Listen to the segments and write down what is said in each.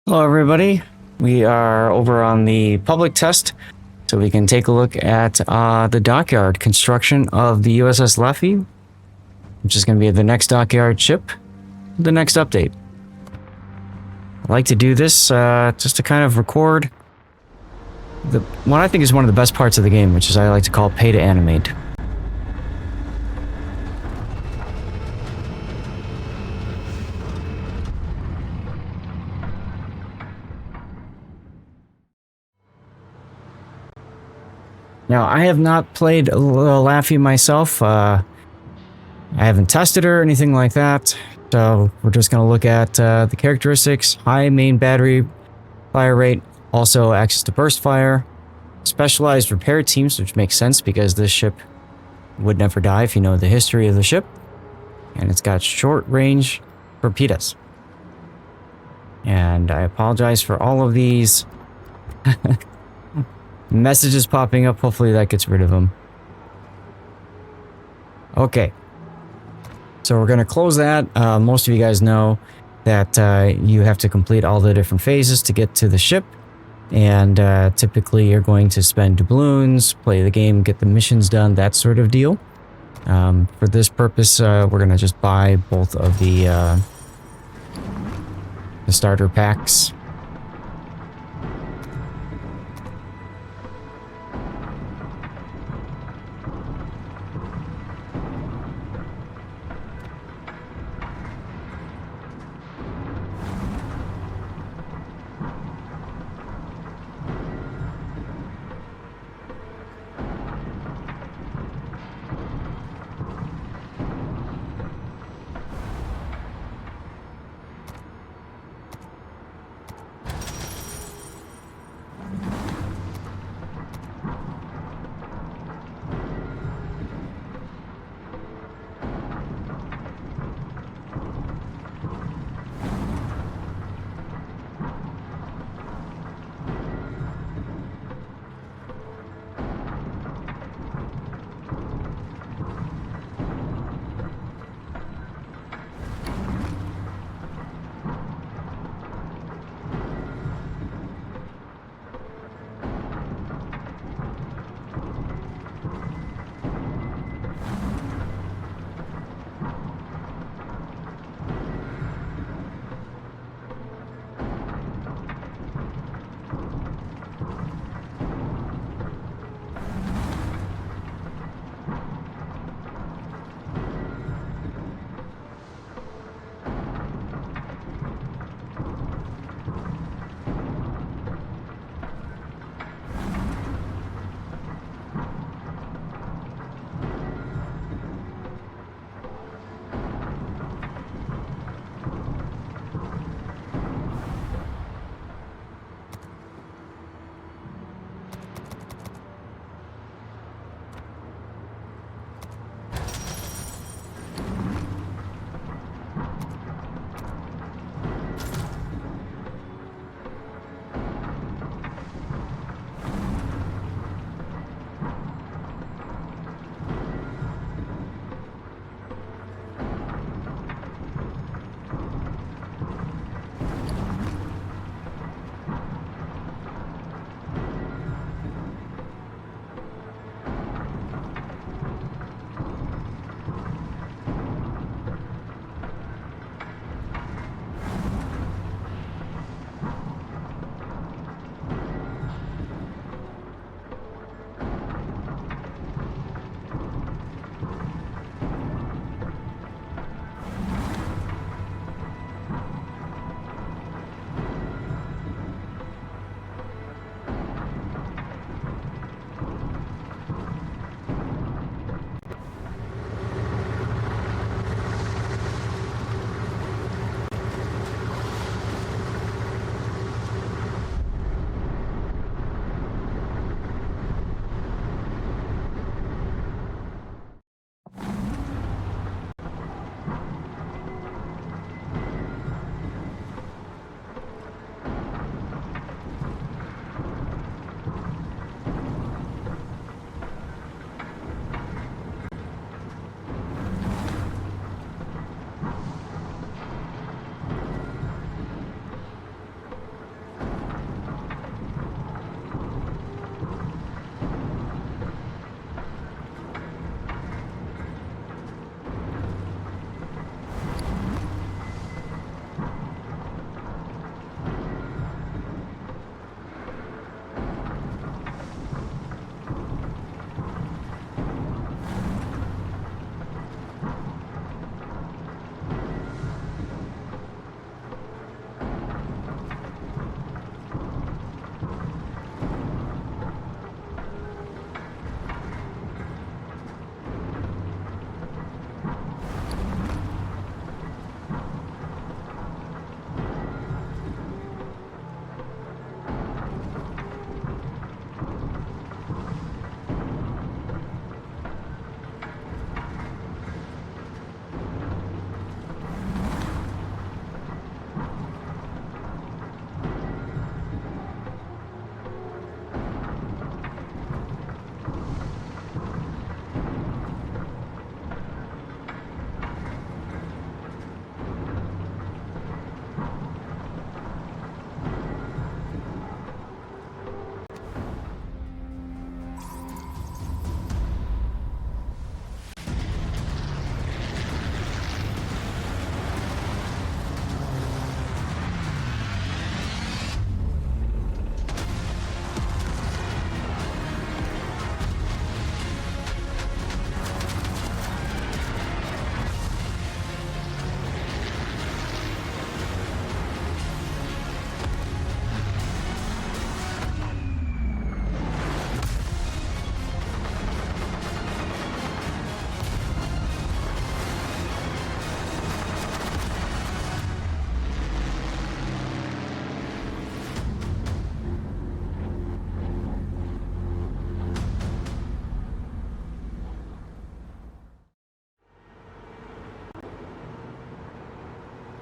Hello everybody, we are over on the public test, so we can take a look at the Dockyard construction of the USS Laffey, which is going to be the next Dockyard ship, the next update. I like to do this just to kind of record what I think is one of the best parts of the game, which is I like to call pay to animate. Now, I have not played Laffey myself. I haven't tested her or anything like that. So we're just going to look at the characteristics: high main battery fire rate, also access to burst fire, specialized repair teams, which makes sense because this ship would never die if you know the history of the ship. And it's got short range torpedoes. And I apologize for all of these messages popping up. Hopefully that gets rid of them. Okay. So we're going to close that. Most of you guys know that you have to complete all the different phases to get to the ship. And typically you're going to spend doubloons, play the game, get the missions done, that sort of deal. For this purpose, we're going to just buy both of the starter packs.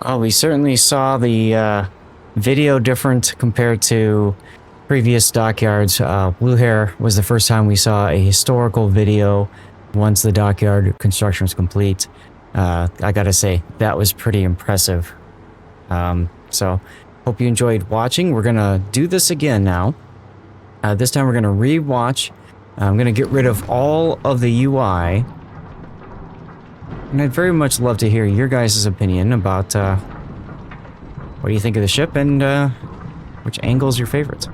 Oh, we certainly saw the video different compared to previous dockyards. Blue Hair was the first time we saw a historical video once the dockyard construction was complete. I gotta say, that was pretty impressive. So, hope you enjoyed watching. We're gonna do this again now. This time we're gonna re-watch. I'm gonna get rid of all of the UI. And I'd very much love to hear your guys' opinion about what do you think of the ship and which angle is your favorite.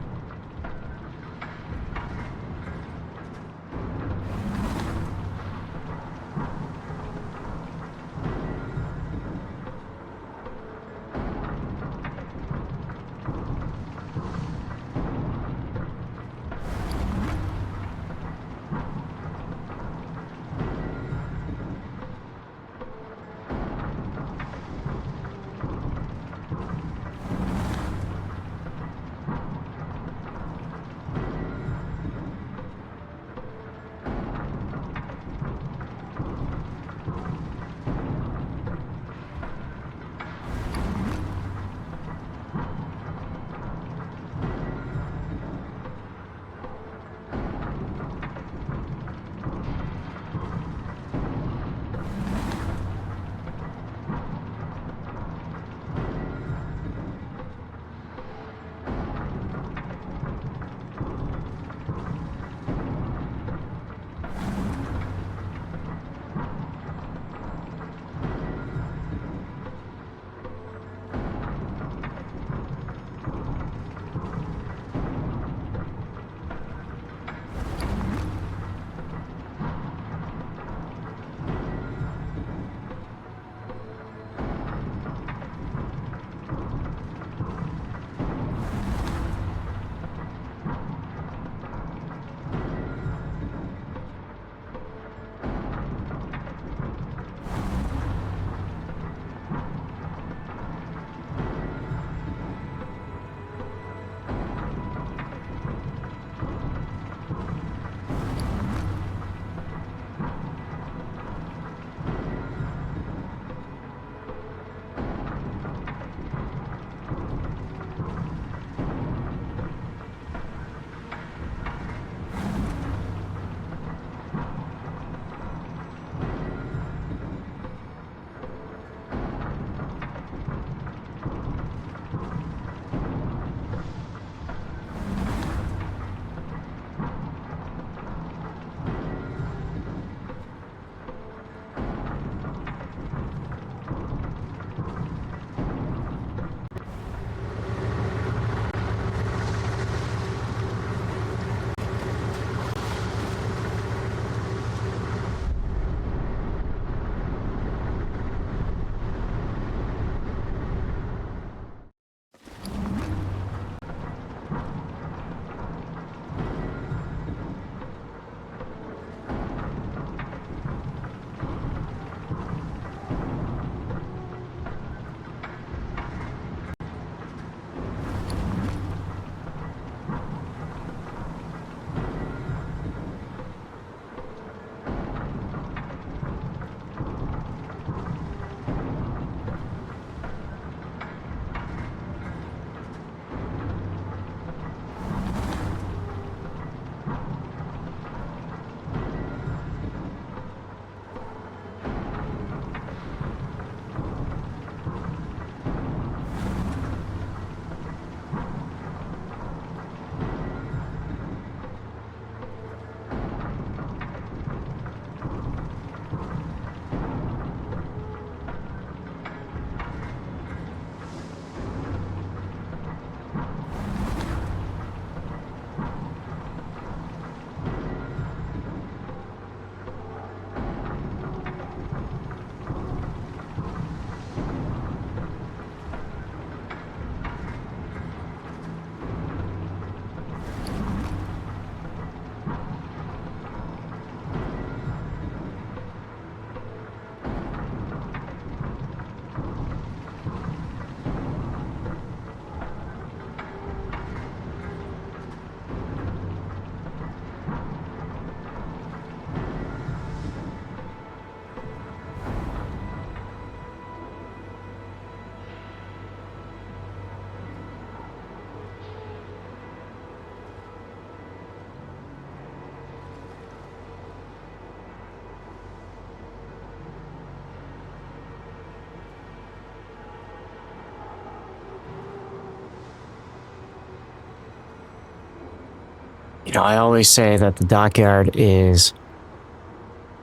You know, I always say that the Dockyard is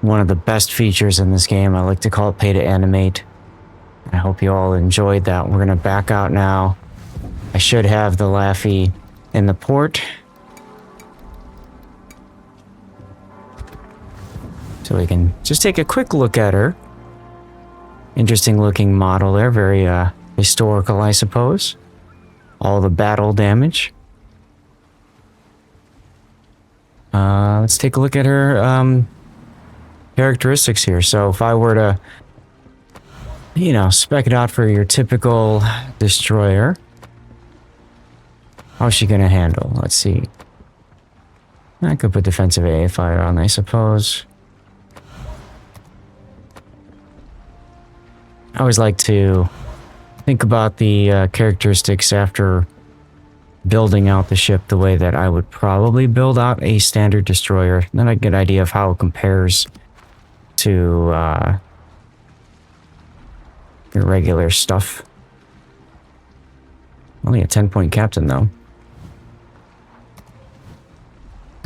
one of the best features in this game. I like to call it pay to animate. I hope you all enjoyed that. We're going to back out now. I should have the Laffey in the port. So we can just take a quick look at her. Interesting looking model there. Very historical, I suppose. All the battle damage. Let's take a look at her characteristics here. So if I were to, you know, spec it out for your typical destroyer, how's she gonna handle? Let's see. I could put defensive AA fire on, I suppose. I always like to think about the characteristics after building out the ship the way that I would probably build out a standard destroyer. Then I get an idea of how it compares to your regular stuff. Only a 10-point captain, though.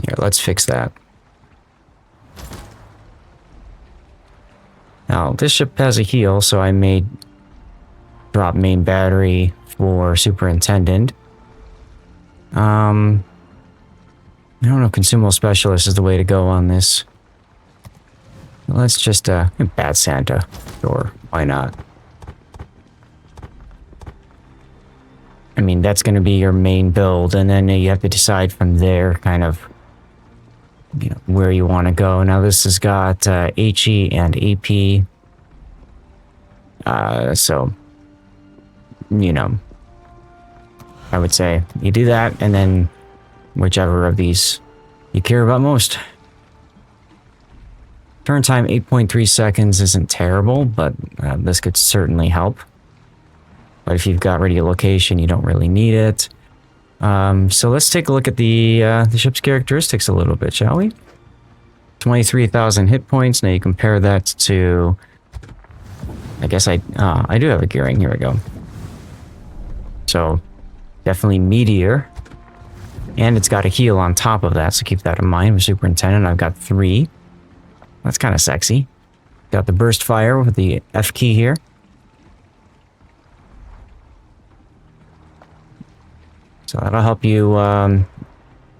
Here, let's fix that. Now, this ship has a heal, so I may drop main battery for Superintendent. I don't know if Consumable Specialist is the way to go on this. Let's just, Bad Santa. Sure, why not? I mean, that's going to be your main build, and then you have to decide from there, kind of, you know, where you want to go. Now, this has got HE and AP. So, you know, I would say you do that, and then whichever of these you care about most. Turn time 8.3 seconds isn't terrible, but this could certainly help. But if you've got radio location, you don't really need it. So let's take a look at the ship's characteristics a little bit, shall we? 23,000 hit points. Now you compare that to, I guess I do have a gearing. Here we go. So definitely meteor, and it's got a heal on top of that. So keep that in mind. With Superintendent, I've got 3. That's kind of sexy. Got the burst fire with the F key here. So that'll help you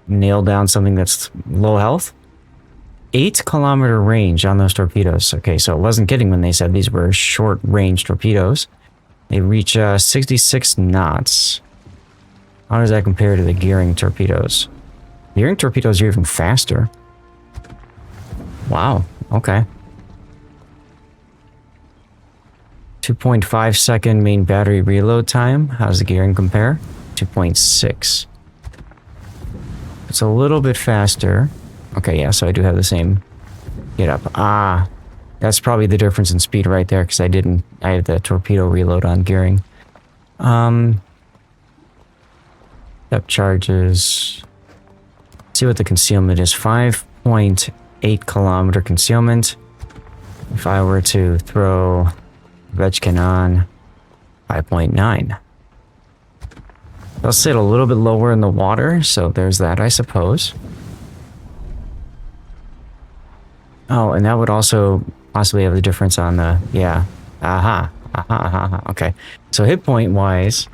nail down something that's low health. 8-kilometer range on those torpedoes. Okay, so it wasn't kidding when they said these were short-range torpedoes. They reach 66 knots. How does that compare to the gearing torpedoes? Gearing torpedoes are even faster. Wow, okay. 2.5 second main battery reload time. How does the gearing compare? 2.6. It's a little bit faster. Okay, yeah, so I do have the same get up. Ah, that's probably the difference in speed right there, because I have the torpedo reload on gearing. Depth charges. Let's see what the concealment is. 5.8 kilometer concealment. If I were to throw Vetchkin on, 5.9. They'll sit a little bit lower in the water, so there's that, I suppose. Oh, and that would also possibly have the difference on the, yeah. Okay. So hit point wise,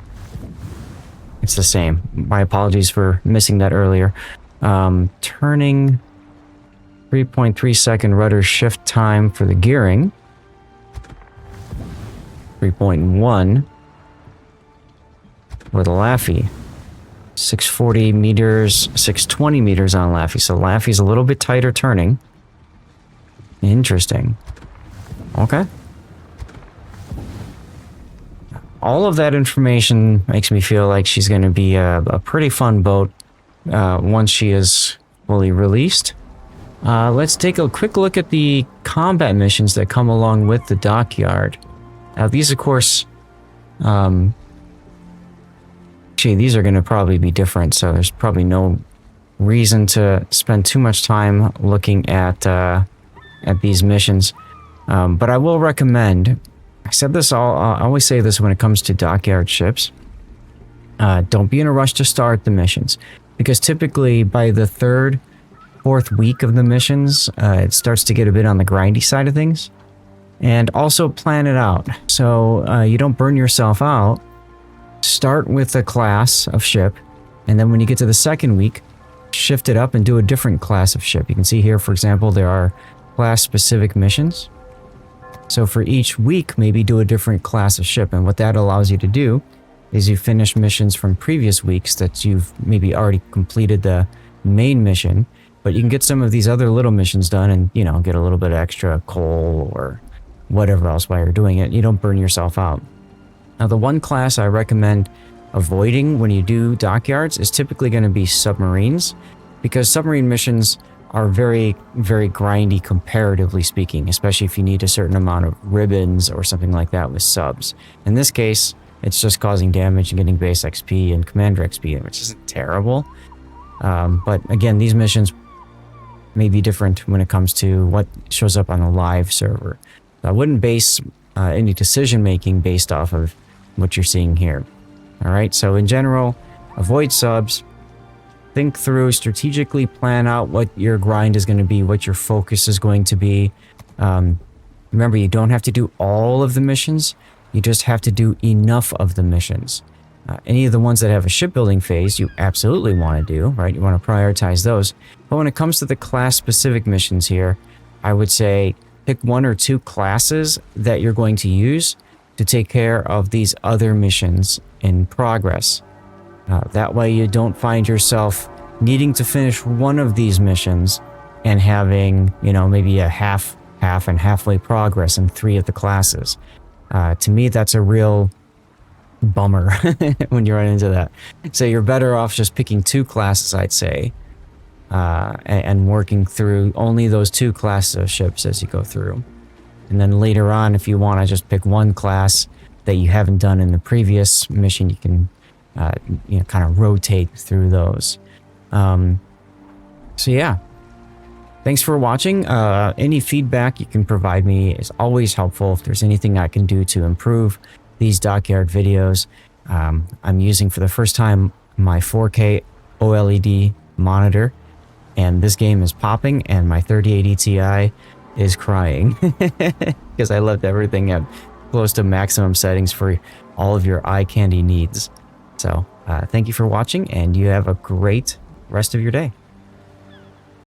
it's the same. My apologies for missing that earlier. Turning 3.3 second rudder shift time for the gearing. 3.1 with a Laffey. 640 meters, 620 meters on Laffey. So Laffey's a little bit tighter turning. Interesting. Okay. All of that information makes me feel like she's going to be a pretty fun boat once she is fully released. Let's take a quick look at the combat missions that come along with the Dockyard. Now, these, of course, actually, these are going to probably be different, so there's probably no reason to spend too much time looking at these missions. But I will recommend, I said this, I always say this when it comes to Dockyard ships, don't be in a rush to start the missions. because typically by the third, fourth week of the missions, it starts to get a bit on the grindy side of things. And also plan it out so you don't burn yourself out. Start with a class of ship, and then when you get to the second week, shift it up and do a different class of ship. You can see here, for example, there are class-specific missions. So for each week, maybe do a different class of ship, and what that allows you to do is you finish missions from previous weeks that you've maybe already completed the main mission, but you can get some of these other little missions done and, you know, get a little bit of extra coal or whatever else while you're doing it. You don't burn yourself out. Now, the one class I recommend avoiding when you do dockyards is typically going to be submarines, because submarine missions are very, very grindy comparatively speaking, especially if you need a certain amount of ribbons or something like that with subs. In this case, it's just causing damage and getting base XP and commander XP, which isn't terrible. But again, these missions may be different when it comes to what shows up on the live server. I wouldn't base any decision making based off of what you're seeing here. All right, so in general, avoid subs. Think through, strategically plan out what your grind is going to be, what your focus is going to be. Remember, you don't have to do all of the missions. You just have to do enough of the missions. Any of the ones that have a shipbuilding phase, you absolutely want to do, right? You want to prioritize those. But when it comes to the class-specific missions here, I would say pick one or two classes that you're going to use to take care of these other missions in progress. That way you don't find yourself needing to finish one of these missions and having, you know, maybe a half and halfway progress in 3 of the classes. To me, that's a real bummer when you run into that. So you're better off just picking 2 classes, I'd say, and working through only those 2 classes of ships as you go through. And then later on, if you want to just pick one class that you haven't done in the previous mission, you can you know, kind of rotate through those. So yeah, thanks for watching. Any feedback you can provide me is always helpful. If there's anything I can do to improve these Dockyard videos, I'm using for the first time my 4K OLED monitor, and this game is popping, and my 3080 Ti is crying because I left everything at close to maximum settings for all of your eye candy needs. So thank you for watching, and you have a great rest of your day.